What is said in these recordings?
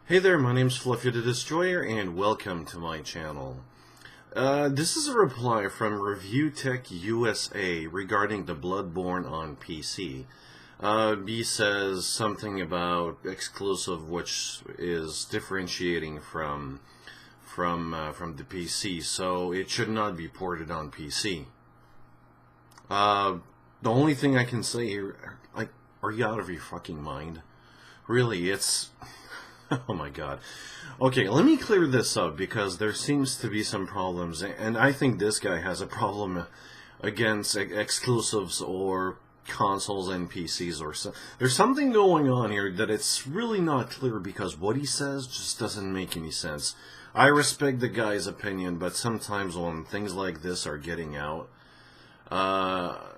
Hey there, my name's Fluffy the Destroyer, and welcome to my channel. This is a reply from Reviewtechusa regarding the Bloodborne on PC. B says something about exclusive, which is differentiating from the PC, so it should not be ported on PC. The only thing I can say here, like, are you out of your fucking mind? Really, it's... Oh my god. Okay, let me clear this up because there seems to be some problems, and I think this guy has a problem against exclusives or consoles and PCs or so. There's something going on here that it's really not clear because what he says just doesn't make any sense. I respect the guy's opinion, but sometimes when things like this are getting out,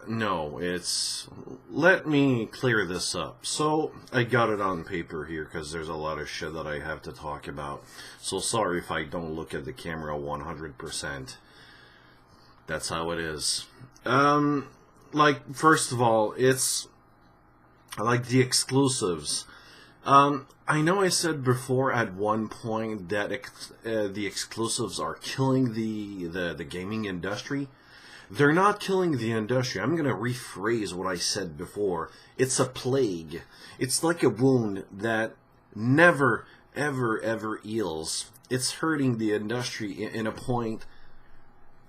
no, it's... Let me clear this up. So, I got it on paper here because there's a lot of shit that I have to talk about. So sorry if I don't look at the camera 100%. That's how it is. Like, first of all, it's... like the exclusives. I know I said before at one point that the exclusives are killing the gaming industry. They're not killing the industry. I'm going to rephrase what I said before. It's a plague. It's like a wound that never, ever, ever heals. It's hurting the industry in a point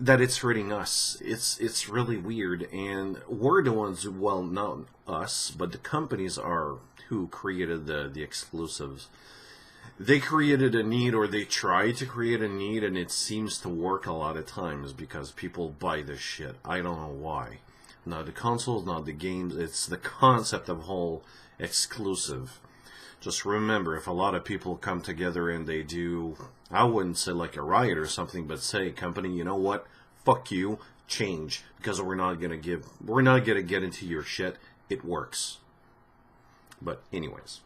that it's hurting us. It's really weird. And we're the ones, well, not us, but the companies are who created the exclusives. They created a need, or they tried to create a need, and it seems to work a lot of times because people buy this shit. I don't know why. Not the consoles, not the games. It's the concept of whole exclusive. Just remember, if a lot of people come together and they do, I wouldn't say like a riot or something, but say, company, you know what? Fuck you, change, because we're not gonna get into your shit. It works. But anyways.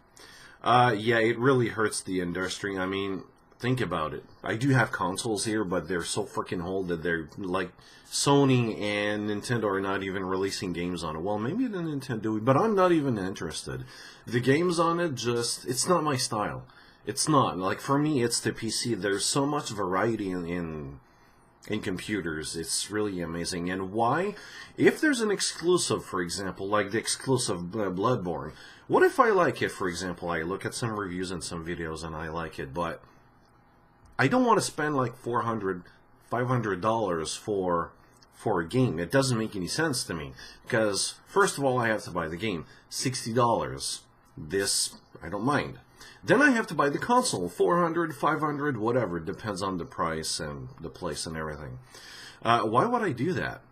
Yeah, it really hurts the industry. I mean, think about it. I do have consoles here, but they're so freaking old that they're like Sony and Nintendo are not even releasing games on it. Well, maybe the Nintendo, but I'm not even interested. The games on it just, it's not my style. It's not. Like, for me, it's the PC. There's so much variety in computers. It's really amazing. And why? If there's an exclusive, for example, like the exclusive Bloodborne, what if I like it, for example? I look at some reviews and some videos and I like it, but I don't want to spend like $400, $500 for a game. It doesn't make any sense to me. Because, first of all, I have to buy the game. $60. This, I don't mind. Then I have to buy the console, $400, $500, whatever. Depends on the price and the place and everything. Why would I do that?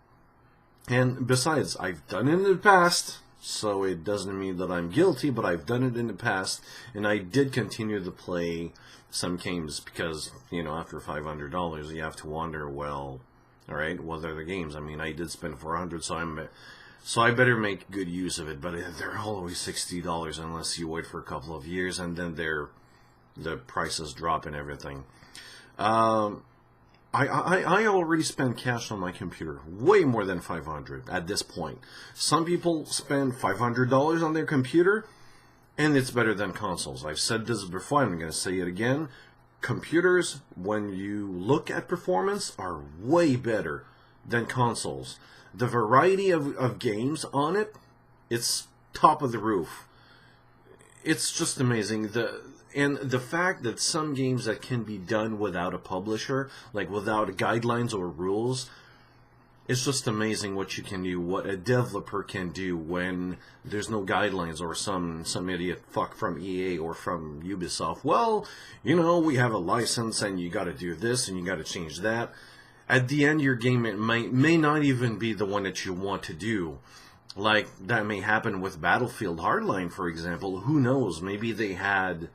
And besides, I've done it in the past, so it doesn't mean that I'm guilty, but I've done it in the past, and I did continue to play some games because, you know, after $500, you have to wonder, well, alright, what are the games? I mean, I did spend $400, so I better make good use of it, but they're always $60 unless you wait for a couple of years, and then the prices drop and everything. I already spend cash on my computer, way more than $500 at this point. Some people spend $500 on their computer, and it's better than consoles. I've said this before, I'm going to say it again. Computers, when you look at performance, are way better than consoles. The variety of games on it, it's top of the roof. It's just amazing. And the fact that some games that can be done without a publisher, like without guidelines or rules, it's just amazing what you can do, what a developer can do when there's no guidelines or some idiot fuck from EA or from Ubisoft. Well, you know, we have a license and you gotta do this and you gotta change that. At the end, your game may not even be the one that you want to do. Like, that may happen with Battlefield Hardline, for example. Who knows? Maybe they had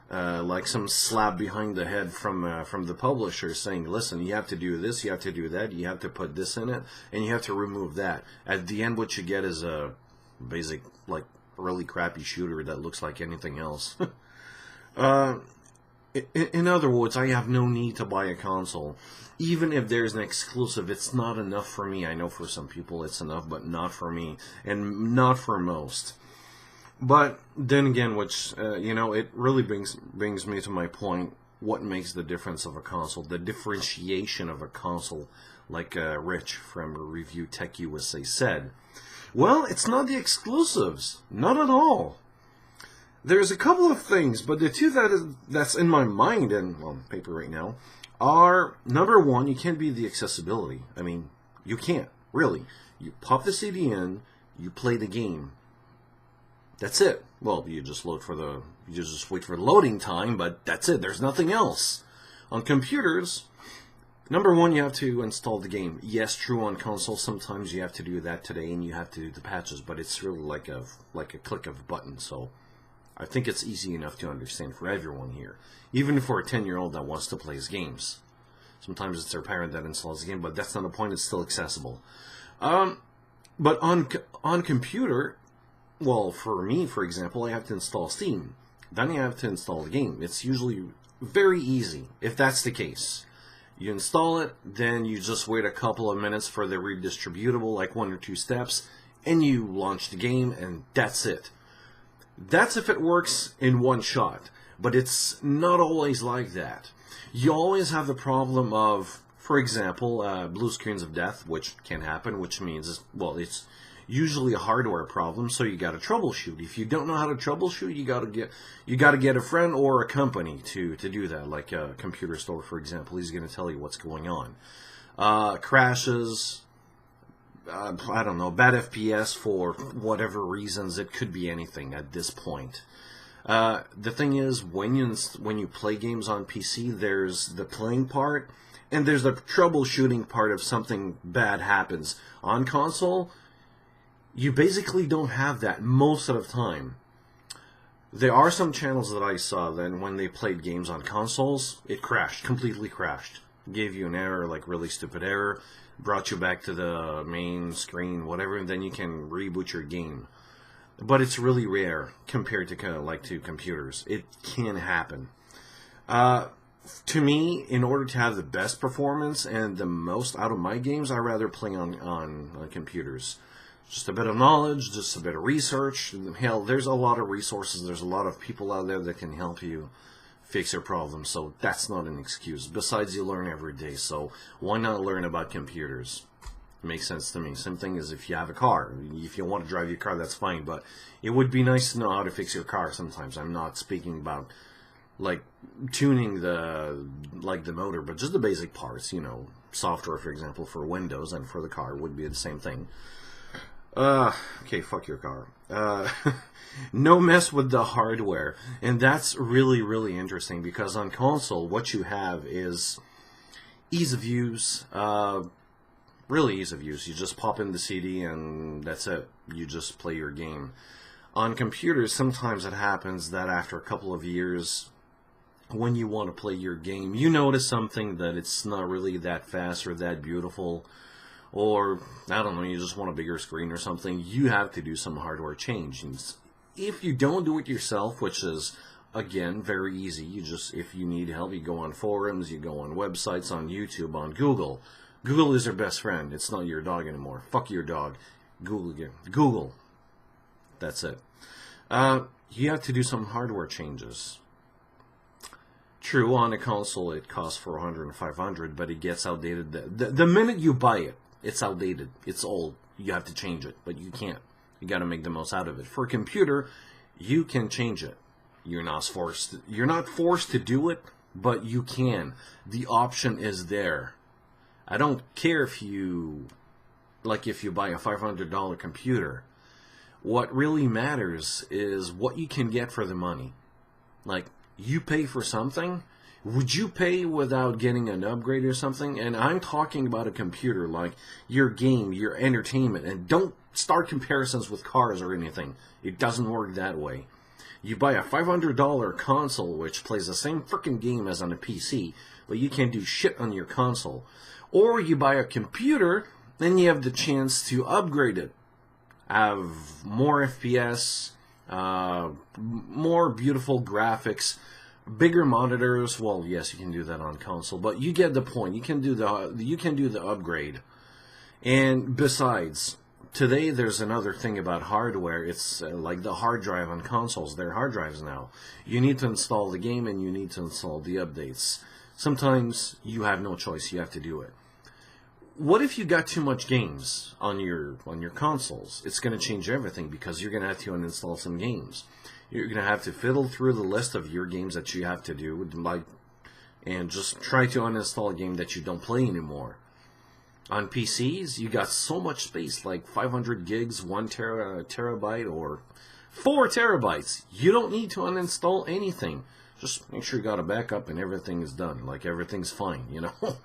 like some slap behind the head from the publisher saying, listen, you have to do this, you have to do that, you have to put this in it, and you have to remove that. At the end, what you get is a basic, like, really crappy shooter that looks like anything else. In other words, I have no need to buy a console. Even if there's an exclusive, it's not enough for me. I know for some people it's enough, but not for me, and not for most. But then again, which it really brings me to my point. What makes the difference of a console? The differentiation of a console, like Rich from Reviewtechusa said. Well, it's not the exclusives, not at all. There's a couple of things, but the two that's in my mind and on paper right now are, number one, you can't be the accessibility. I mean, you can't really. You pop the CD in, you play the game. That's it. Well, you just wait for the loading time, but that's it. There's nothing else. On computers, number one, you have to install the game. Yes, true, on console, sometimes you have to do that today, and you have to do the patches, but it's really like a click of a button. So I think it's easy enough to understand for everyone here, even for a 10-year-old that wants to play his games. Sometimes it's their parent that installs the game, but that's not the point. It's still accessible. But on computer. Well, for me, for example, I have to install Steam. Then I have to install the game. It's usually very easy, if that's the case. You install it, then you just wait a couple of minutes for the redistributable, like 1 or 2 steps, and you launch the game, and that's it. That's if it works in one shot, but it's not always like that. You always have the problem of, for example, blue screens of death, which can happen, which means, well, it's usually a hardware problem, so you got to troubleshoot. If you don't know how to troubleshoot, you got to get a friend or a company to do that, like a computer store, for example. He's going to tell you what's going on. Crashes, I don't know, bad FPS for whatever reasons. It could be anything at this point. The thing is, when you play games on PC, there's the playing part, and there's the troubleshooting part if something bad happens. On console, you basically don't have that most of the time. There are some channels that I saw that when they played games on consoles, it crashed, completely crashed. Gave you an error, like really stupid error, brought you back to the main screen, whatever, and then you can reboot your game. But it's really rare compared to to computers. It can happen. To me, in order to have the best performance and the most out of my games, I rather play on computers. Just a bit of knowledge, just a bit of research. Hell, there's a lot of resources. There's a lot of people out there that can help you fix your problems. So that's not an excuse. Besides, you learn every day. So why not learn about computers? It makes sense to me. Same thing as if you have a car. If you want to drive your car, that's fine. But it would be nice to know how to fix your car sometimes. I'm not speaking about like tuning the motor, but just the basic parts. Software, for example, for Windows and for the car would be the same thing. Okay, fuck your car. No mess with the hardware. And that's really, really interesting because on console, what you have is ease of use, really ease of use. You just pop in the CD and that's it. You just play your game. On computers, sometimes it happens that after a couple of years, when you want to play your game, you notice something that it's not really that fast or that beautiful. Or, I don't know, you just want a bigger screen or something, you have to do some hardware change. And if you don't do it yourself, which is, again, very easy, if you need help, you go on forums, you go on websites, on YouTube, on Google. Google is your best friend. It's not your dog anymore. Fuck your dog. Google again. Google. That's it. You have to do some hardware changes. True, on a console it costs $400 and $500, but it gets outdated. The minute you buy it, it's outdated. It's old. You have to change it, but you can't. You got to make the most out of it. For a computer, you can change it. You're not forced to do it, but you can. The option is there. I don't care if you buy a $500 computer. What really matters is what you can get for the money. Like, you pay for something. Would you pay without getting an upgrade or something? And I'm talking about a computer, like your game, your entertainment. And don't start comparisons with cars or anything. It doesn't work that way. You buy a $500 console, which plays the same freaking game as on a PC, but you can't do shit on your console. Or you buy a computer, then you have the chance to upgrade it. Have more FPS, more beautiful graphics, bigger monitors. Well, yes, you can do that on console, but you get the point. You can do the upgrade. And besides, today there's another thing about hardware. It's like the hard drive on consoles. They're hard drives now. You need to install the game and you need to install the updates. Sometimes you have no choice. You have to do it. What if you got too much games on your consoles? It's going to change everything because you're going to have to uninstall some games. You're going to have to fiddle through the list of your games that you have to do, like, and just try to uninstall a game that you don't play anymore. On PCs, you got so much space, like 500 gigs, 1 terabyte, or 4 terabytes. You don't need to uninstall anything. Just make sure you got a backup and everything is done. Like, everything's fine, you know?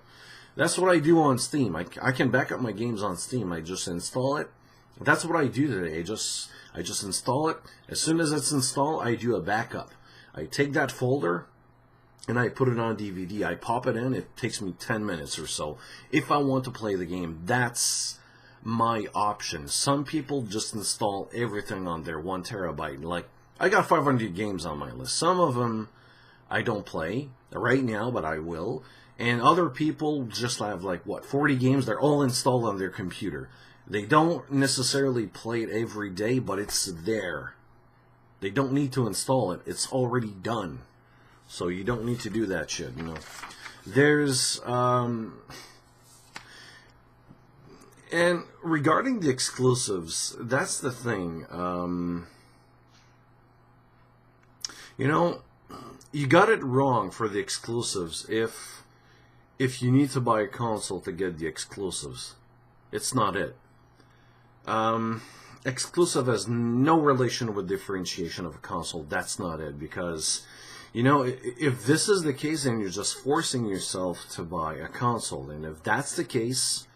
That's what I do on Steam. I can back up my games on Steam. I just install it. That's what I do today. I just install it. As soon as it's installed, I do a backup. I take that folder and I put it on DVD. I pop it in. It takes me 10 minutes or so. If I want to play the game, that's my option. Some people just install everything on their 1 terabyte. Like, I got 500 games on my list. Some of them I don't play right now, but I will. And other people just have, like, 40 games? They're all installed on their computer. They don't necessarily play it every day, but it's there. They don't need to install it. It's already done. So you don't need to do that shit, you know. There's, and regarding the exclusives, that's the thing. You know, you got it wrong for the exclusives if you need to buy a console to get the exclusives. It's not it. Exclusive has no relation with differentiation of a console. That's not it. Because, you know, if this is the case, then you're just forcing yourself to buy a console. And if that's the case,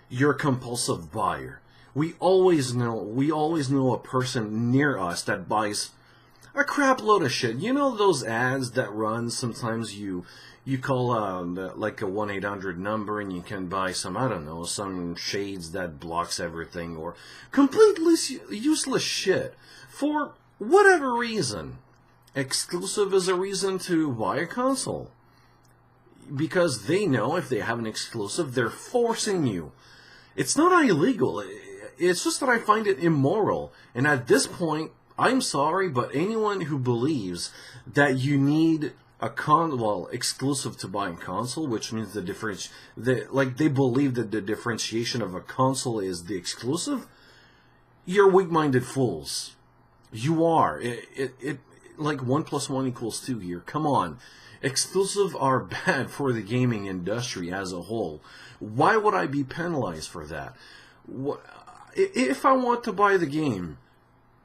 you're a compulsive buyer. We always know a person near us that buys a crap load of shit. You know those ads that run? Sometimes you call like a 1-800 number and you can buy some, I don't know, some shades that blocks everything or completely useless shit for whatever reason. Exclusive is a reason to buy a console because they know if they have an exclusive, they're forcing you. It's not illegal. It's just that I find it immoral. And at this point, I'm sorry, but anyone who believes that you need a exclusive to buy a console, which means they believe that the differentiation of a console is the exclusive, you're weak-minded fools. You are. Like 1 + 1 = 2 here. Come on. Exclusive are bad for the gaming industry as a whole. Why would I be penalized for that? If I want to buy the game,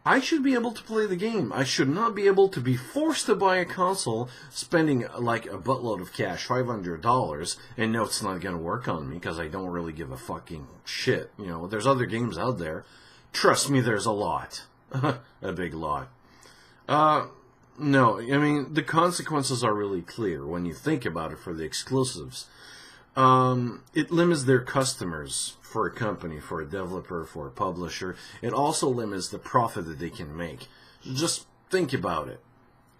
I should be able to play the game. I should not be able to be forced to buy a console, spending like a buttload of cash, $500, and no, it's not going to work on me because I don't really give a fucking shit. You know, there's other games out there. Trust me, there's a lot. A big lot. No, I mean, the consequences are really clear when you think about it for the exclusives. It limits their customers for a company, for a developer, for a publisher. It also limits the profit that they can make. Just think about it.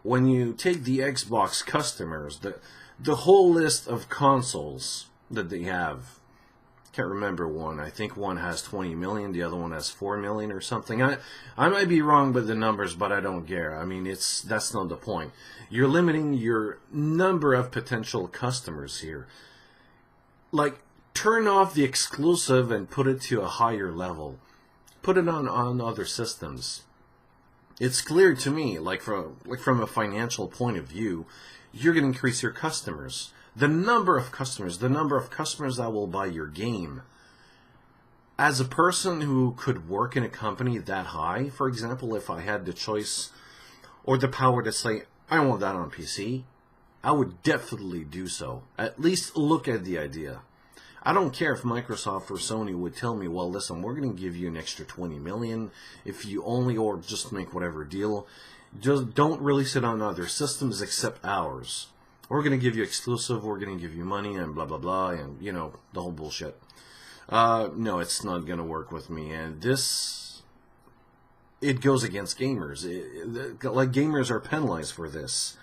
When you take the Xbox customers, the whole list of consoles that they have, can't remember one. I think one has 20 million, the other one has 4 million or something. I might be wrong with the numbers, but I don't care. I mean, that's not the point. You're limiting your number of potential customers here. Like, turn off the exclusive and put it to a higher level. Put it on other systems. It's clear to me, like from a financial point of view, you're going to increase your customers. The number of customers that will buy your game. As a person who could work in a company that high, for example, if I had the choice or the power to say, I want that on PC, I would definitely do so. At least look at the idea. I don't care if Microsoft or Sony would tell me, well, listen, we're going to give you an extra 20 million if you only, or just make whatever deal. Just don't release it on other systems except ours. We're going to give you exclusive, we're going to give you money, and blah, blah, blah, and, you know, the whole bullshit. No, it's not going to work with me, and it goes against gamers. Like, gamers are penalized for this.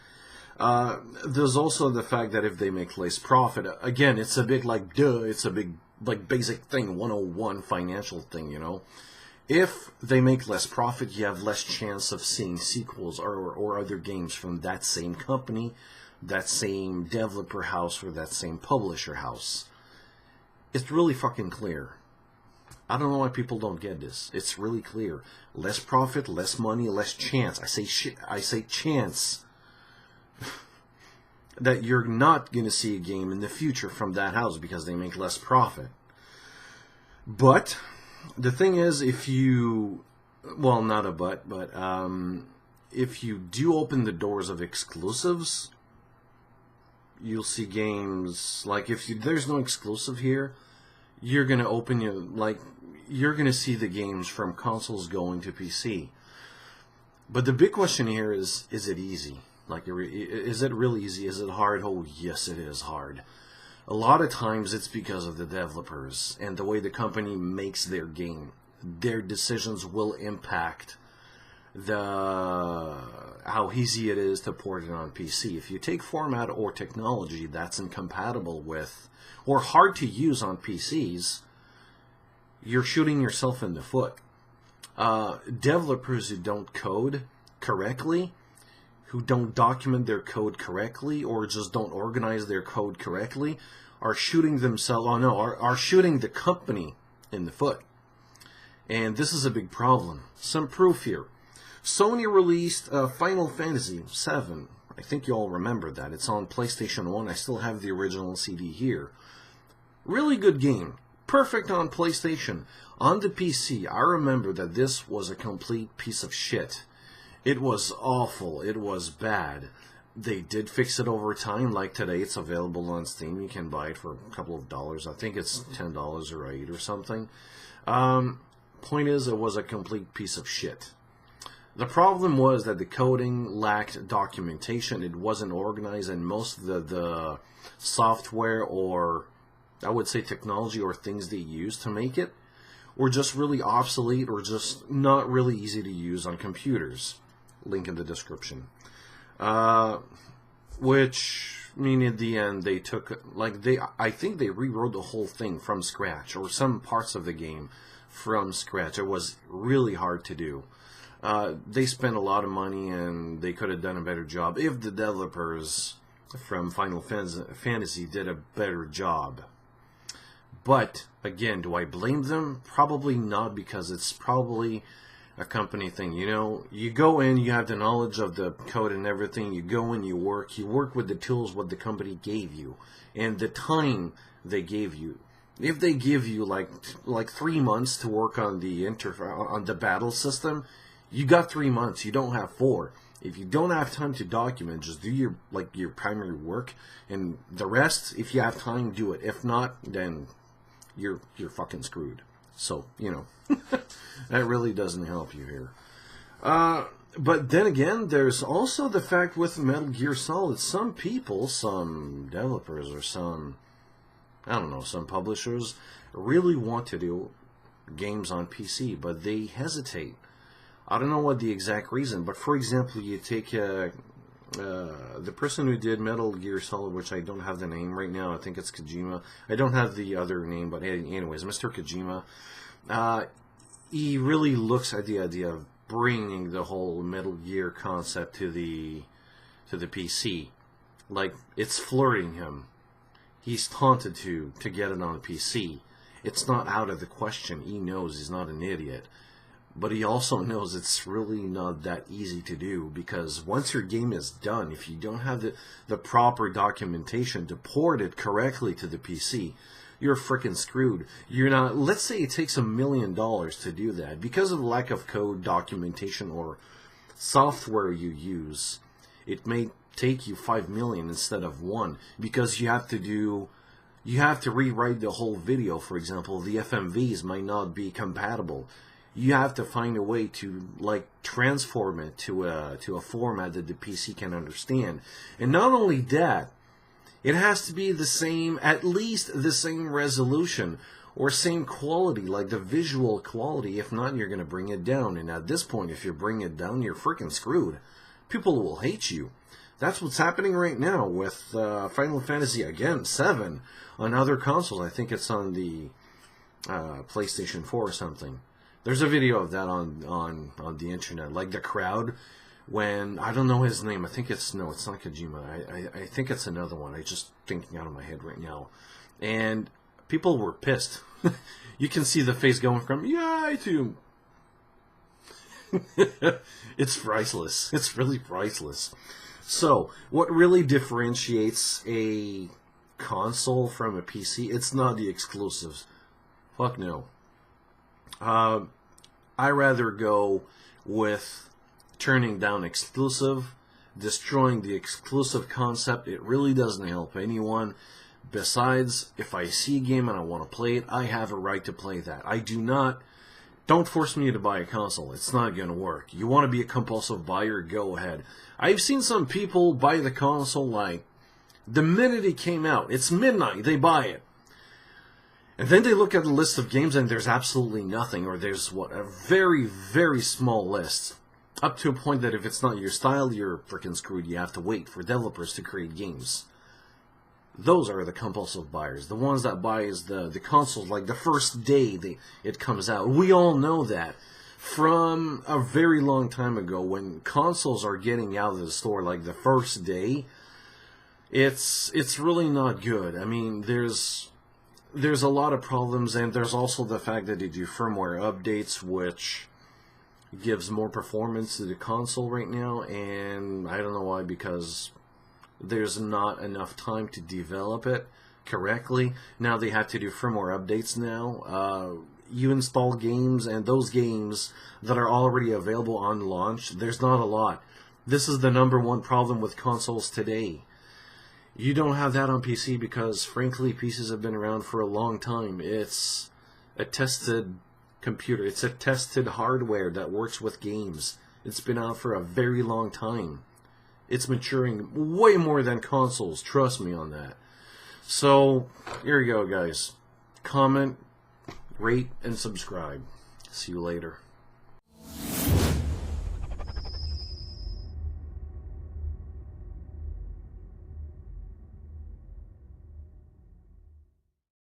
There's also the fact that if they make less profit, again, it's a big, like, duh, it's a big like basic thing, 101 financial thing, you know. If they make less profit, you have less chance of seeing sequels or other games from that same company, that same developer house, or that same publisher house. It's really fucking clear. I don't know why people don't get this. It's really clear. Less profit, less money, less chance. I say chance that you're not going to see a game in the future from that house because they make less profit. But the thing is, if you, well, not a but if you do open the doors of exclusives, you'll see games, like if there's no exclusive here, you're going to open you're going to see the games from consoles going to PC. But the big question here is it easy? Like, is it really easy? Is it hard? Oh, yes, it is hard. A lot of times it's because of the developers and the way the company makes their game. Their decisions will impact how easy it is to port it on PC. If you take format or technology that's incompatible with or hard to use on PCs, you're shooting yourself in the foot. Developers who don't code correctly, who don't document their code correctly, or just don't organize their code correctly, are shooting themselves, are shooting the company in the foot. And this is a big problem. Some proof here. Sony released Final Fantasy VII. I think you all remember that. It's on PlayStation 1. I still have the original CD here. Really good game. Perfect on PlayStation. On the PC, I remember that this was a complete piece of shit. It was awful. It was bad. They did fix it over time. Like today, it's available on Steam. You can buy it for a couple of dollars. I think it's $10 or $8 or something. Point is, it was a complete piece of shit. The problem was that the coding lacked documentation. It wasn't organized, and most of the software, or I would say technology, or things they used to make it were just really obsolete or just not really easy to use on computers. Link in the description. Which, I mean, in the end, they took, I think they rewrote the whole thing from scratch, or some parts of the game from scratch. It was really hard to do. They spent a lot of money, and they could have done a better job if the developers from Final Fantasy did a better job. But, again, do I blame them? Probably not, because it's probably a company thing. You know, you go in, you have the knowledge of the code and everything, you go in, you work with the tools what the company gave you, and the time they gave you. If they give you like 3 months to work on the battle system, you got 3 months, you don't have 4. If you don't have time to document, just do your primary work, and the rest, if you have time, do it. If not, then you're fucking screwed. So, you know, that really doesn't help you here. But then again, there's also the fact with Metal Gear Solid, some people, some developers, or some publishers really want to do games on PC, but they hesitate. I don't know what the exact reason, but for example, you take the person who did Metal Gear Solid, which I don't have the name right now, I think it's Kojima. I don't have the other name, but anyways, Mr. Kojima, he really looks at the idea of bringing the whole Metal Gear concept to the PC. Like, it's flirting him. He's taunted to get it on a PC. It's not out of the question. He knows he's not an idiot. But he also knows it's really not that easy to do, because once your game is done, if you don't have the proper documentation to port it correctly to the PC, you're freaking screwed. You're not. Let's say it takes $1 million to do that. Because of lack of code, documentation, or software you use, it may take you $5 million instead of $1 million, because you have to rewrite the whole video. For example, the FMVs might not be compatible. You have to find a way to transform it to a format that the PC can understand. And not only that, it has to be the same, at least the same resolution or same quality, like the visual quality. If not, you're going to bring it down. And at this point, if you bring it down, you're freaking screwed. People will hate you. That's what's happening right now with Final Fantasy, again, 7 on other consoles. I think it's on the PlayStation 4 or something. There's a video of that on the internet. Like the crowd, when, I don't know his name, I think it's, no, it's not Kojima. I think it's another one. I just thinking out of my head right now. And people were pissed. You can see the face going from, yeah, I too. It's priceless. It's really priceless. So, what really differentiates a console from a PC? It's not the exclusives. Fuck no. I rather go with turning down exclusive, destroying the exclusive concept. It really doesn't help anyone. Besides, if I see a game and I want to play it, I have a right to play that. Don't force me to buy a console. It's not going to work. You want to be a compulsive buyer, go ahead. I've seen some people buy the console like the minute it came out. It's midnight, they buy it. And then they look at the list of games and there's absolutely nothing, or there's, a very, very small list. Up to a point that if it's not your style, you're freaking screwed. You have to wait for developers to create games. Those are the compulsive buyers. The ones that buy is the consoles like the first day it comes out. We all know that from a very long time ago, when consoles are getting out of the store like the first day, it's really not good. I mean, there's a lot of problems, and there's also the fact that they do firmware updates, which gives more performance to the console right now, and I don't know why, because there's not enough time to develop it correctly. Now they have to do firmware updates now. You install games, and those games that are already available on launch, there's not a lot. This is the #1 problem with consoles today. You don't have that on PC because, frankly, PCs have been around for a long time. It's a tested computer. It's a tested hardware that works with games. It's been out for a very long time. It's maturing way more than consoles. Trust me on that. So, here you go, guys. Comment, rate, and subscribe. See you later.